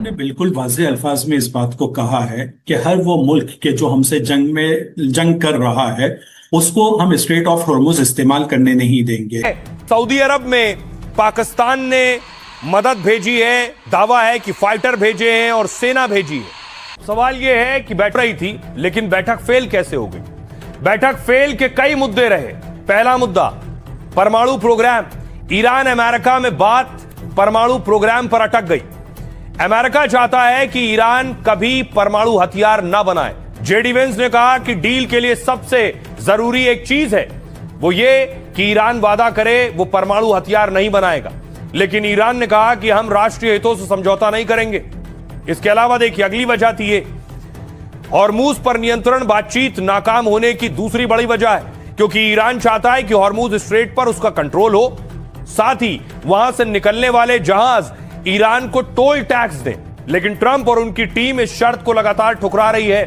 ने बिल्कुल वाज़ेह अल्फाज में इस बात को कहा है कि हर वो मुल्क के जो हमसे जंग कर रहा है उसको हम स्ट्रेट ऑफ हॉर्मुज इस्तेमाल करने नहीं देंगे। सऊदी अरब में पाकिस्तान ने मदद भेजी है, दावा है कि फाइटर भेजे हैं और सेना भेजी है। सवाल यह है कि बैठ रही थी लेकिन बैठक फेल कैसे हो गई। बैठक फेल के कई मुद्दे रहे। पहला मुद्दा परमाणु प्रोग्राम। ईरान अमेरिका में बात परमाणु प्रोग्राम पर अटक गई। अमेरिका चाहता है कि ईरान कभी परमाणु हथियार न बनाए। जेडी वेंस ने कहा कि डील के लिए सबसे जरूरी एक चीज है, वो ये कि ईरान वादा करे वो परमाणु हथियार नहीं बनाएगा। लेकिन ईरान ने कहा कि हम राष्ट्रीय हितों से समझौता नहीं करेंगे। इसके अलावा देखिए अगली वजह थी ये हॉर्मुज पर नियंत्रण बातचीत नाकाम होने की दूसरी बड़ी वजह है, क्योंकि ईरान चाहता है कि हॉर्मुज स्ट्रेट पर उसका कंट्रोल हो, साथ ही वहां से निकलने वाले जहाज ईरान को टोल टैक्स दें। लेकिन ट्रंप और उनकी टीम इस शर्त को लगातार ठुकरा रही है।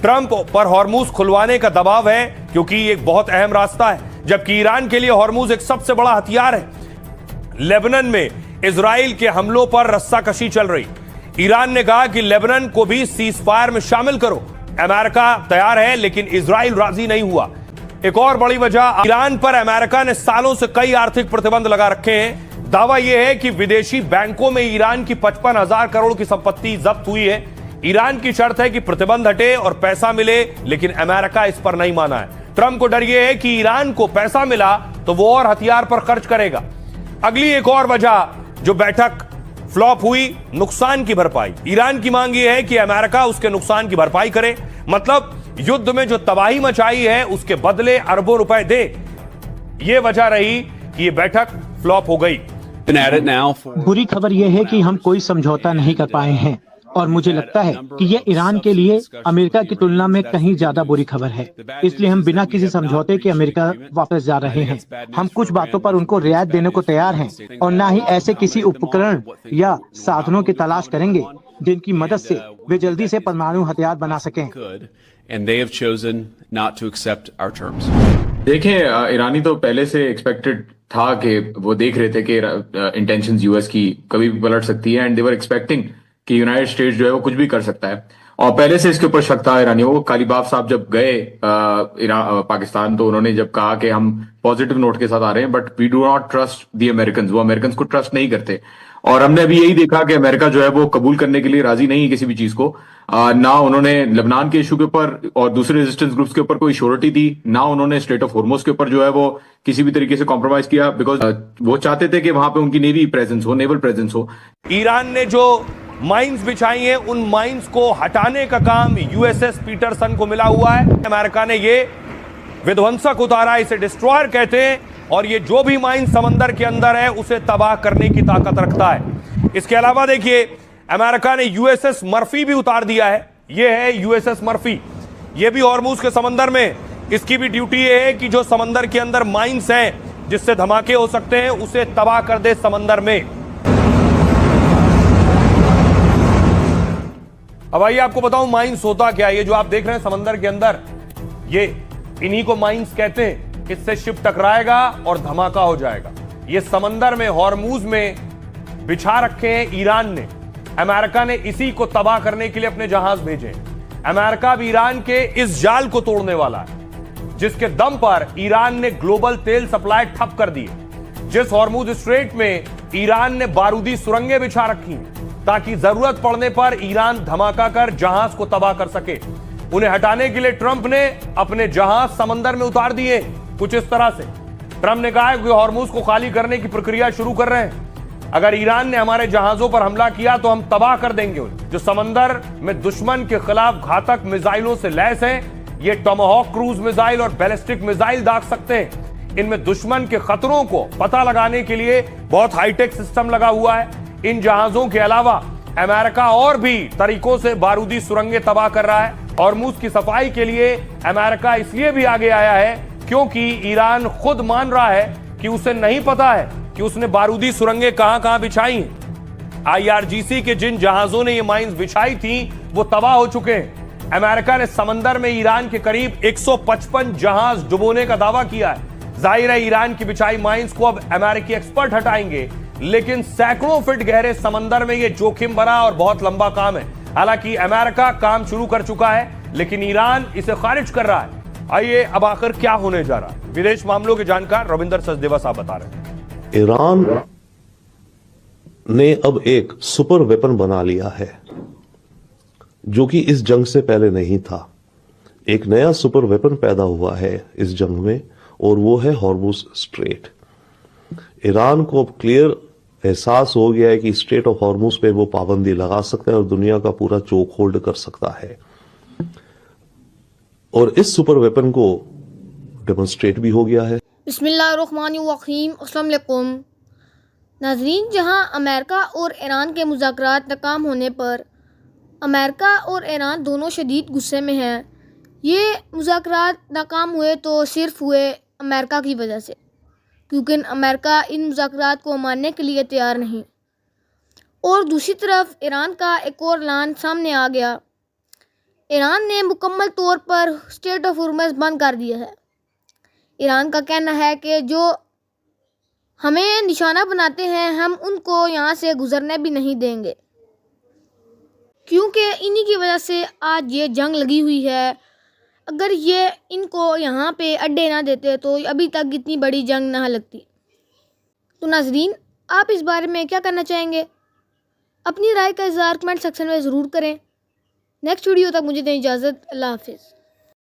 ट्रंप पर हॉर्मुज खुलवाने का दबाव है क्योंकि ये एक बहुत अहम रास्ता है, जबकि ईरान के लिए हॉर्मुज एक सबसे बड़ा हथियार है। लेबनान में इजराइल के हमलों पर रस्साकशी चल रही। ईरान ने कहा कि लेबनान को भी सीज फायर में शामिल करो। अमेरिका तैयार है लेकिन इजराइल राजी नहीं हुआ। एक और बड़ी वजह, ईरान पर अमेरिका ने सालों से कई आर्थिक प्रतिबंध लगा रखे हैं। दावा यह है कि विदेशी बैंकों में ईरान की 55,000 करोड़ की संपत्ति जब्त हुई है। ईरान की शर्त है कि प्रतिबंध हटे और पैसा मिले, लेकिन अमेरिका इस पर नहीं माना है। ट्रंप को डर यह है कि ईरान को पैसा मिला तो वो और हथियार पर खर्च करेगा। अगली एक और वजह जो बैठक फ्लॉप हुई, नुकसान की भरपाई। ईरान की मांग यह है कि अमेरिका उसके नुकसान की भरपाई करे, मतलब युद्ध में जो तबाही मचाई है उसके बदले अरबों रुपए दे। यह वजह रही कि यह बैठक फ्लॉप हो गई। बुरी खबर यह है कि हम कोई समझौता नहीं कर पाए हैं और मुझे लगता है कि यह ईरान के लिए अमेरिका की तुलना में कहीं ज्यादा बुरी खबर है। इसलिए हम बिना किसी समझौते के अमेरिका वापस जा रहे हैं। हम कुछ बातों पर उनको रियायत देने को तैयार हैं और न ही ऐसे किसी उपकरण या साधनों की तलाश करेंगे जिनकी मदद से वे जल्दी से परमाणु हथियार बना सकें। देखें, ईरानी तो पहले से एक्सपेक्टेड था कि वो देख रहे थे कि इंटेंशंस यूएस की कभी भी पलट सकती है, एंड दे वर एक्सपेक्टिंग कि यूनाइटेड स्टेट्स जो है वो कुछ भी कर सकता है। और पहले से इसके ऊपर शक था ईरानियों को। कालीबाफ साहब जब गए पाकिस्तान, तो उन्होंने जब कहा कि हम पॉजिटिव नोट के साथ आ रहे हैं, but we do not trust the American. वो अमेरिकन को ट्रस्ट नहीं करते। और हमने अभी यही देखा कि अमेरिका जो है वो कबूल करने के लिए राजी नहीं है किसी भी चीज को। ना उन्होंने लेबनान के इशू के ऊपर और दूसरे रेजिस्टेंस ग्रुप्स के ऊपर कोई श्योरिटी दी, ना उन्होंने स्ट्रेट ऑफ हॉर्मुज के ऊपर जो है वो किसी भी तरीके से कॉम्प्रोमाइज किया, बिकॉज वो चाहते थे कि वहां पे उनकी नेवी प्रेजेंस हो, नेवल प्रेजेंस हो। ईरान ने जो माइंस बिछाई हैं, उन माइंस को हटाने का काम यूएसएस पीटरसन को मिला हुआ है। अमेरिका ने ये विध्वंसक उतारा, इसे डिस्ट्रॉयर कहते हैं, और ये जो भी माइंस समंदर के अंदर है उसे तबाह करने की ताकत रखता है। इसके अलावा देखिए अमेरिका ने यूएसएस मर्फी भी उतार दिया है। ये है यूएसएस मर्फी, ये भी हॉर्मुज के समंदर में। इसकी भी ड्यूटी ये है कि जो समंदर के अंदर माइंस हैं जिससे धमाके हो सकते हैं उसे तबाह कर दे समंदर में। अब आइए आपको बताऊं माइंस होता क्या है। ये जो आप देख रहे हैं समंदर के अंदर, ये इन्हीं को माइंस कहते हैं। इससे शिप टकराएगा और धमाका हो जाएगा। ये समंदर में हॉर्मुज में बिछा रखे हैं ईरान ने। अमेरिका ने इसी को तबाह करने के लिए अपने जहाज भेजे। अमेरिका भी ईरान के इस जाल को तोड़ने वाला है जिसके दम पर ईरान ने ग्लोबल तेल सप्लाई ठप कर दी है। जिस हॉर्मुज स्ट्रेट में ईरान ने बारूदी सुरंगें बिछा रखी हैं ताकि जरूरत पड़ने पर ईरान धमाका कर जहाज को तबाह कर सके। उन्हें हटाने के लिए ट्रंप ने अपने जहाज समंदर में उतार दिए। कुछ इस तरह से ट्रंप ने कहा है कि हॉर्मुज को खाली करने की प्रक्रिया शुरू कर रहे हैं। अगर ईरान ने हमारे जहाजों पर हमला किया तो हम तबाह कर देंगे उन्हें। जो समंदर में दुश्मन के खिलाफ घातक मिसाइलों से लैस हैं, ये टोमाहॉक क्रूज मिसाइल और बैलिस्टिक मिसाइल दाग सकते हैं। इनमें दुश्मन के खतरों को पता लगाने के लिए बहुत हाईटेक सिस्टम लगा हुआ है। इन जहाजों के अलावा अमेरिका और भी तरीकों से बारूदी सुरंगें तबाह कर रहा है। हॉर्मुज की सफाई के लिए अमेरिका इसलिए भी आगे आया है क्योंकि ईरान खुद मान रहा है कि उसे नहीं पता है कि उसने बारूदी सुरंगें कहां कहां बिछाई हैं। आईआरजीसी के जिन जहाजों ने ये माइंस बिछाई थी वो तबाह हो चुके हैं। अमेरिका ने समंदर में ईरान के करीब 155 जहाज डुबोने का दावा किया है। जाहिर है ईरान की बिछाई माइंस को अब अमेरिकी एक्सपर्ट हटाएंगे, लेकिन सैकड़ों फीट गहरे समंदर में यह जोखिम भरा और बहुत लंबा काम है। हालांकि अमेरिका काम शुरू कर चुका है, लेकिन ईरान इसे खारिज कर रहा है। आइए अब आखिर क्या होने जा रहा है, विदेश मामलों के जानकार रविंदर सचदेवा साहब बता रहे हैं। ईरान ने अब एक सुपर वेपन बना लिया है जो कि इस जंग से पहले नहीं था। एक नया सुपर वेपन पैदा हुआ है इस जंग में, और वो है हॉर्मुज स्ट्रेट। ईरान को अब क्लियर एहसास हो गया है कि स्ट्रेट ऑफ हॉर्मुज पे वो पाबंदी लगा सकता है और दुनिया का पूरा चोक होल्ड कर सकता है, और इस सुपर वेपन को डेमोन्स्ट्रेट भी हो गया है। बिस्मिल्लाहिर्रहमानिर्रहीम, अस्सलाम वालेकुम नाजरीन। जहां अमेरिका और ईरान के मुज़ाकरात नाकाम होने पर अमेरिका और ईरान दोनों शदीद गुस्से में हैं। ये मुज़ाकरात नाकाम हुए तो सिर्फ हुए अमेरिका की वजह से, क्योंकि अमेरिका इन मुज़ाकरात को मानने के लिए तैयार नहीं। और दूसरी तरफ ईरान का एक और ऐलान सामने आ गया। ईरान ने मुकम्मल तौर पर स्ट्रेट ऑफ हॉर्मुज़ बंद कर दिया है। ईरान का कहना है कि जो हमें निशाना बनाते हैं हम उनको यहाँ से गुजरने भी नहीं देंगे, क्योंकि इन्हीं की वजह से आज ये जंग लगी हुई है। अगर ये इनको यहाँ पे अड्डे ना देते तो अभी तक इतनी बड़ी जंग ना लगती। तो नाजरीन, आप इस बारे में क्या करना चाहेंगे? अपनी राय का इज़हार कमेंट सेक्शन में ज़रूर करें। नेक्स्ट वीडियो तक मुझे दें इजाज़त। अल्लाह हाफिज़।